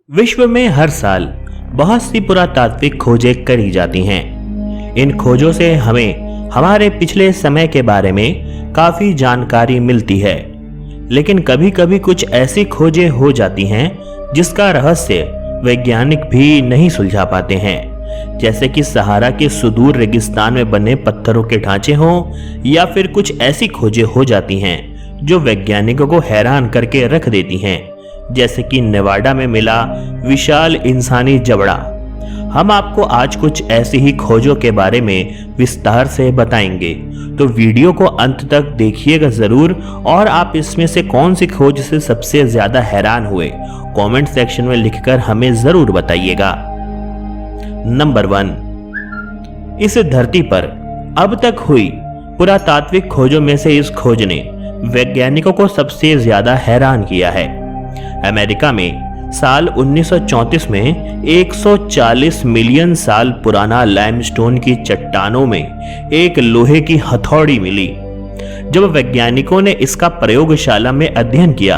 विश्व में हर साल बहुत सी पुरातात्विक खोजें करी जाती हैं। इन खोजों से हमें हमारे पिछले समय के बारे में काफी जानकारी मिलती है, लेकिन कभी कभी कुछ ऐसी खोजें हो जाती हैं जिसका रहस्य वैज्ञानिक भी नहीं सुलझा पाते हैं। जैसे कि सहारा के सुदूर रेगिस्तान में बने पत्थरों के ढांचे हों, या फिर कुछ ऐसी खोजें हो जाती हैं जो वैज्ञानिकों को हैरान करके रख देती हैं, जैसे कि नेवाडा में मिला विशाल इंसानी जबड़ा। हम आपको आज कुछ ऐसी ही खोजों के बारे में विस्तार से बताएंगे, तो वीडियो को अंत तक देखिएगा जरूर। और आप इसमें से कौन सी खोज से सबसे ज्यादा हैरान हुए, कमेंट सेक्शन में लिखकर हमें जरूर बताइएगा। नंबर 1, इस धरती पर अब तक हुई पुरातात्विक खोजों में से इस खोज ने वैज्ञानिकों को सबसे ज्यादा हैरान किया है। अमेरिका में साल 1934 में 140 मिलियन साल पुराना लाइमस्टोन की चट्टानों में एक लोहे की हथौड़ी मिली। जब वैज्ञानिकों ने इसका प्रयोगशाला में अध्ययन किया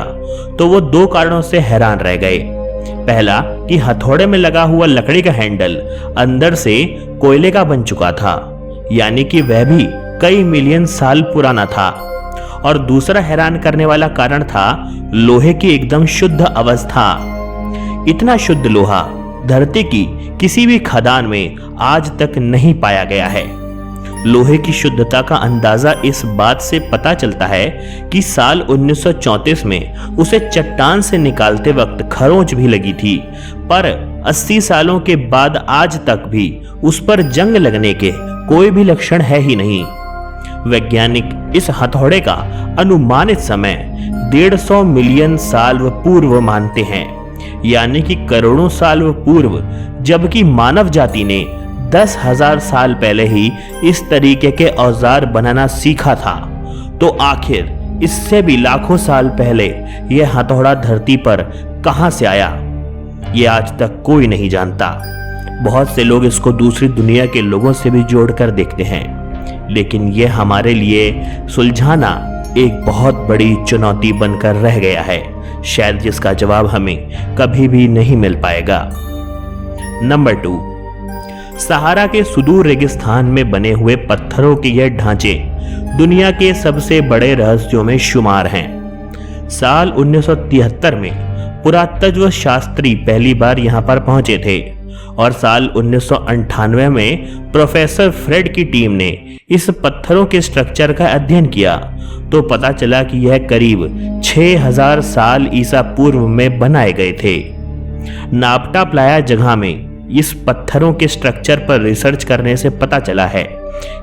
तो वो दो कारणों से हैरान रह गए। पहला कि हथौड़े में लगा हुआ लकड़ी का हैंडल अंदर से कोयले का बन चुका था, यानी कि वह भी कई मिलियन साल पुराना था। और दूसरा हैरान करने वाला कारण था लोहे की एकदम शुद्ध अवस्था। इतना शुद्ध लोहा धरती की किसी भी खदान में आज तक नहीं पाया गया है। लोहे की शुद्धता का अंदाजा इस बात से पता चलता है कि साल 1934 में उसे चट्टान से निकालते वक्त खरोंच भी लगी थी, पर 80 सालों के बाद आज तक भी उस पर जंग लगने के कोई भी लक्षण है ही नहीं। वैज्ञानिक इस हथौड़े का अनुमानित समय 150 मिलियन साल पूर्व मानते हैं, यानी कि करोड़ों साल पूर्व, जबकि मानव जाति ने 10,000 साल पहले ही इस तरीके के औजार बनाना सीखा था। तो आखिर इससे भी लाखों साल पहले यह हथौड़ा धरती पर कहां से आया, यह आज तक कोई नहीं जानता। बहुत से लोग इसको दूसरी दुनिया के लोगों से भी जोड़कर देखते हैं, लेकिन यह हमारे लिए सुलझाना एक बहुत बड़ी चुनौती बनकर रह गया है, शायद जिसका जवाब हमें कभी भी नहीं मिल पाएगा। नंबर 2, सहारा के सुदूर रेगिस्तान में बने हुए पत्थरों के यह ढांचे दुनिया के सबसे बड़े रहस्यों में शुमार हैं। साल 1973 में पुरातत्व शास्त्री पहली बार यहां पर पहुंचे थे और साल 1998 में प्रोफेसर फ्रेड की टीम ने इस पत्थरों के स्ट्रक्चर का अध्ययन किया तो पता चला कि यह करीब 6000 साल ईसा पूर्व में बनाए गए थे। नापटा प्लाया जगह में इस पत्थरों के स्ट्रक्चर पर रिसर्च करने से पता चला है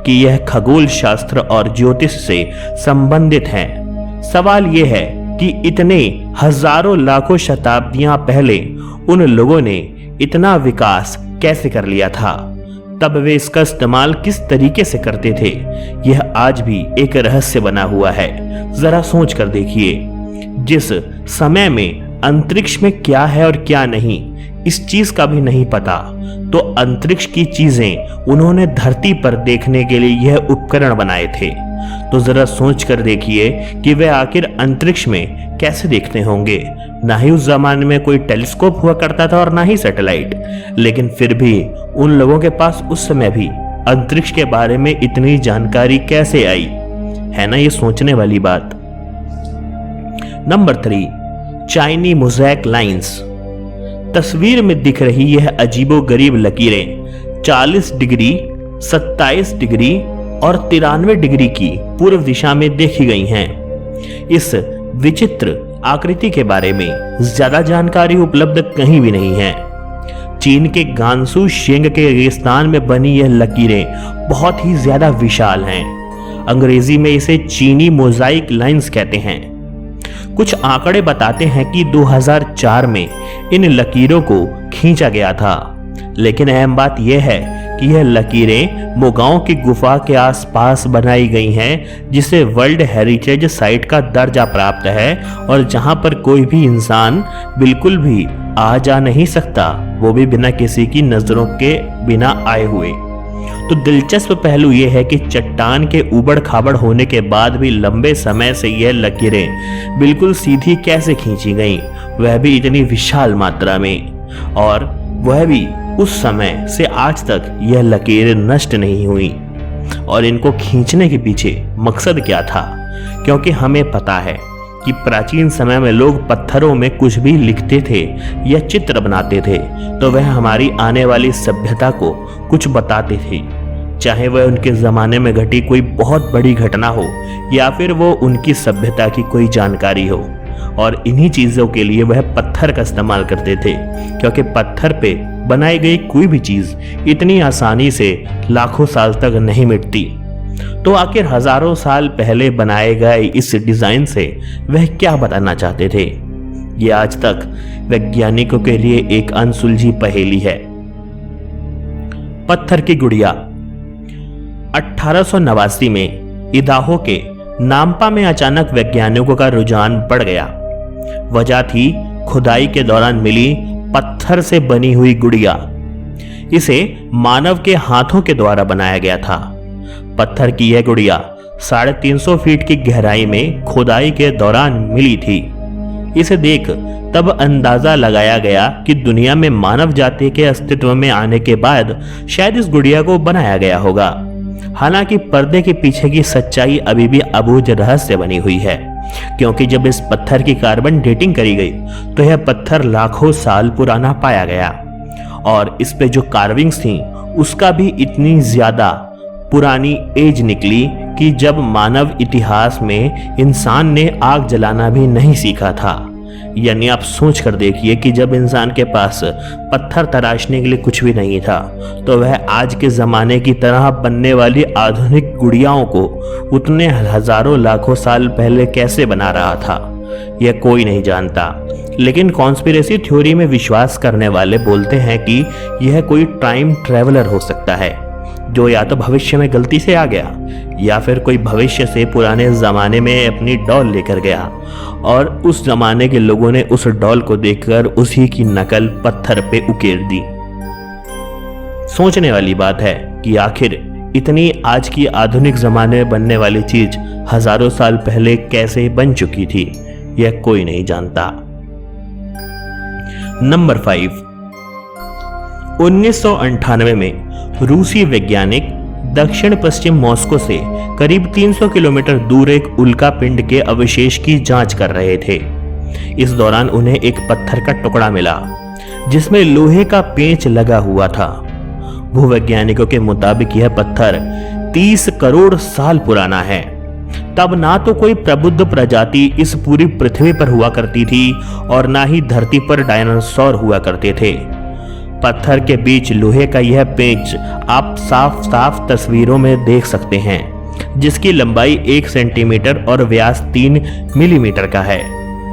कि यह खगोल शास्त्र और ज्योतिष से संबंधित हैं। सवाल यह है कि इतने हजारों लाखों शताब्दियां पहले उन लोगों ने इतना विकास कैसे कर लिया था, तब वे इसका इस्तेमाल किस तरीके से करते थे, यह आज भी एक रहस्य बना हुआ है। जरा सोच कर देखिए, जिस समय में अंतरिक्ष में क्या है और क्या नहीं इस चीज का भी नहीं पता, तो अंतरिक्ष की चीजें उन्होंने धरती पर देखने के लिए यह उपकरण बनाए थे। तो जरा सोच कर देखिए कि वे आखिर अंतरिक्ष में कैसे देखते होंगे। ना ही उस जमाने में कोई टेलीस्कोप हुआ करता था और ना ही सैटेलाइट, लेकिन फिर भी उन लोगों के पास उस समय भी अंतरिक्ष के बारे में इतनी जानकारी कैसे आई, है ना ये सोचने वाली बात। Number 3, Chinese mosaic lines. तस्वीर में दिख रही यह अजीबोगरीब लकीरें 40 डिग्री, 27 डिग्री और 93 डिग्री की पूर्व दिशा में देखी गई हैं। इस विचित्र आकृति के बारे में ज्यादा जानकारी उपलब्ध कहीं भी नहीं है। चीन के गांसू शेंग के रेगिस्तान में बनी यह लकीरें बहुत ही ज्यादा विशाल हैं। अंग्रेजी में इसे चीनी मोज़ाइक लाइंस कहते हैं। कुछ आंकड़े बताते हैं कि 2004 में इन लकीरों को खींचा गया था, लेकिन अहम बात यह है कि यह लकीरें मोगांव की गुफा के आसपास बनाई गई हैं, जिसे वर्ल्ड हेरिटेज साइट का दर्जा प्राप्त है और जहां पर कोई भी इंसान बिल्कुल भी आ जा नहीं सकता, वो भी बिना किसी की नजरों के बिना आए हुए। तो दिलचस्प पहलू यह है कि चट्टान के उबड़ खाबड़ होने के बाद भी लंबे समय से यह लकीरें बिल्कुल सीधी कैसे खींची गईं, वह भी इतनी विशाल मात्रा में। और वह भी उस समय से आज तक यह लकीर नष्ट नहीं हुई। और इनको खींचने के पीछे मकसद क्या था? क्योंकि हमें पता है कि प्राचीन समय में लोग पत्थरों में कुछ भी लिखते थे या चित्र बनाते थे तो वह हमारी आने वाली सभ्यता को कुछ बताते थे, चाहे वह उनके ज़माने में घटी कोई बहुत बड़ी घटना हो या फिर वो उनकी सभ्यता की कोई जानकारी हो। और इन्हीं चीज़ों के लिए वह पत्थर का इस्तेमाल करते थे, क्योंकि पत्थर पे बनाई गई कोई भी चीज़ इतनी आसानी से लाखों साल तक नहीं मिटती। तो आखिर हजारों साल पहले बनाए गए इस डिज़ाइन से वह क्या बताना चाहते थे? ये आज तक वैज्ञानिकों के लिए एक अनसुलझी पहेली है। पत्थर की गुड़िया। 1889 में इदाहो के नाम्पा में अचानक वैज्ञानिकों का रुझान बढ़ गया। वजह थी खुदाई के दौरान मिली पत्थर से बनी हुई गुड़िया। इसे मानव के हाथों के द्वारा बनाया गया था। पत्थर की यह गुड़िया 350 फीट की गहराई में खुदाई के दौरान मिली थी। इसे देख तब अंदाजा लगाया गया कि दुनिया में मानव जाति के अस्तित्व में आने के बाद शायद इस गुड़िया को बनाया गया होगा। हालांकि पर्दे के पीछे की सच्चाई अभी भी अबूझ रहस्य बनी हुई है, क्योंकि जब इस पत्थर की कार्बन डेटिंग करी गई तो यह पत्थर लाखों साल पुराना पाया गया और इस पे जो कार्विंग्स थी उसका भी इतनी ज्यादा पुरानी एज निकली कि जब मानव इतिहास में इंसान ने आग जलाना भी नहीं सीखा था। यानी आप सोच कर देखिए कि जब इंसान के पास पत्थर तराशने के लिए कुछ भी नहीं था तो वह आज के ज़माने की तरह बनने वाली आधुनिक गुड़ियाओं को उतने हजारों लाखों साल पहले कैसे बना रहा था, यह कोई नहीं जानता। लेकिन कॉन्स्पिरेसी थ्योरी में विश्वास करने वाले बोलते हैं कि यह कोई टाइम ट्रैवलर हो सकता है जो या तो भविष्य में गलती से आ गया या फिर कोई भविष्य से पुराने ज़माने में अपनी डॉल लेकर गया और उस ज़माने के लोगों ने उस डॉल को देखकर उसी की नकल पत्थर पे उकेर दी। सोचने वाली बात है कि आखिर इतनी आज की आधुनिक ज़माने में बनने वाली चीज हजारों साल पहले कैसे बन चुकी थी, यह कोई नहीं जानता। नंबर 5। 1998 में रूसी वैज्ञानिक दक्षिण पश्चिम मॉस्को से करीब 300 किलोमीटर दूर एक उल्का पिंड के अवशेष की जांच कर रहे थे। इस दौरान उन्हें एक पत्थर का टुकड़ा मिला जिसमें लोहे का पेंच लगा हुआ था। भूवैज्ञानिकों के मुताबिक यह पत्थर 30 करोड़ साल पुराना है। तब ना तो कोई प्रबुद्ध प्रजाति इस पूरी पृथ्वी पर हुआ करती थी और ना ही धरती पर डायनासोर हुआ करते थे। पत्थर के बीच लोहे का यह पेंच आप साफ साफ तस्वीरों में देख सकते हैं, जिसकी लंबाई 1 सेंटीमीटर और व्यास 3 मिलीमीटर का है।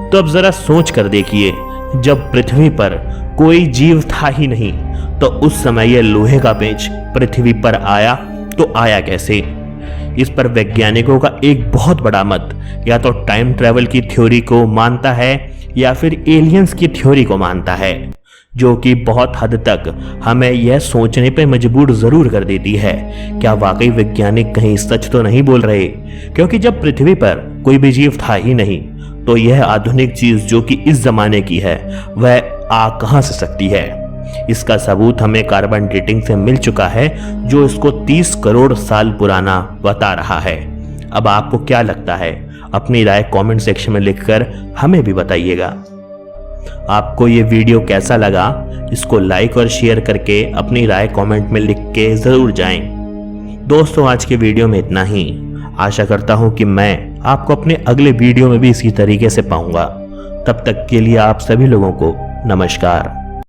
तो अब जरा सोच कर देखिए, जब पृथ्वी पर कोई जीव था ही नहीं तो उस समय यह लोहे का पेंच पृथ्वी पर आया तो आया कैसे? इस पर वैज्ञानिकों का एक बहुत बड़ा मत या तो टाइम ट्रैवल की थ्योरी को मानता है या फिर एलियंस की थ्योरी को मानता है, जो कि बहुत हद तक हमें यह सोचने पे मजबूर जरूर कर देती है, क्या वाकई वैज्ञानिक कहीं सच तो नहीं बोल रहे? क्योंकि जब पृथ्वी पर कोई भी जीव था ही नहीं तो यह आधुनिक चीज जो कि इस जमाने की है वह आ कहां से सकती है? इसका सबूत हमें कार्बन डेटिंग से मिल चुका है, जो इसको 30 करोड़ साल पुराना बता रहा है। अब आपको क्या लगता है? अपनी राय कमेंट सेक्शन में लिखकर हमें भी बताइएगा। आपको ये वीडियो कैसा लगा, इसको लाइक और शेयर करके अपनी राय कमेंट में लिख के जरूर जाएं। दोस्तों, आज के वीडियो में इतना ही। आशा करता हूं कि मैं आपको अपने अगले वीडियो में भी इसी तरीके से पाऊंगा। तब तक के लिए आप सभी लोगों को नमस्कार।